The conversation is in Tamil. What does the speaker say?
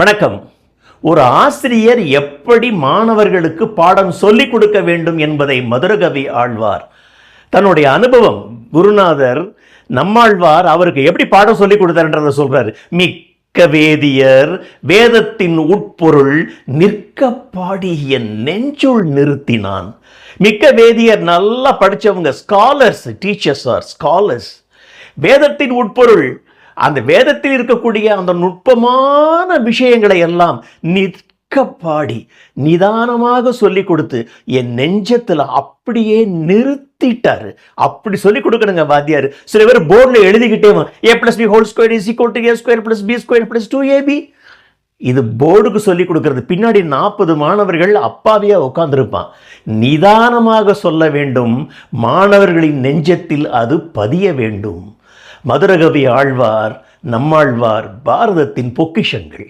வணக்கம். ஒரு ஆசிரியர் எப்படி மாணவர்களுக்கு பாடம் சொல்லிக் கொடுக்க வேண்டும் என்பதை மதுரகவி ஆழ்வார் தன்னுடைய அனுபவம் குருநாதர் நம்மாழ்வார் அவருக்கு எப்படி பாடம் சொல்லிக் கொடுத்தார்ன்றதை சொல்றாரு. மிக்க வேதியர் வேதத்தின் உட்பொருள் நிற்க பாடிய நெஞ்சுள் நிறுத்தினான். மிக்க வேதியர் நல்லா படிச்சவங்க, ஸ்காலர்ஸ், டீச்சர்ஸ் ஆர் ஸ்காலர்ஸ். வேதத்தின் உட்பொருள், அந்த வேதத்தில் இருக்கக்கூடிய அந்த நுட்பமான விஷயங்களை எல்லாம் நிற்க பாடி நிதானமாக சொல்லிக் கொடுத்து என் நெஞ்சத்தில் அப்படியே நிறுத்திட்டாரு. அப்படி சொல்லிக் கொடுக்கணுங்க வாத்தியார். சில பேர் போர்டில் எழுதிக்கிட்டே a+b²=a²+b²+2ab. இது போர்டுக்கு சொல்லிக் கொடுக்கிறது. பின்னாடி 40 மாணவர்கள் அப்பாவியா உட்கார்ந்துருப்பான். நிதானமாக சொல்ல வேண்டும். மாணவர்களின் நெஞ்சத்தில் அது பதிய வேண்டும். மதுரகவி ஆழ்வார், நம்மாழ்வார் பாரதத்தின் பொக்கிஷங்கள்.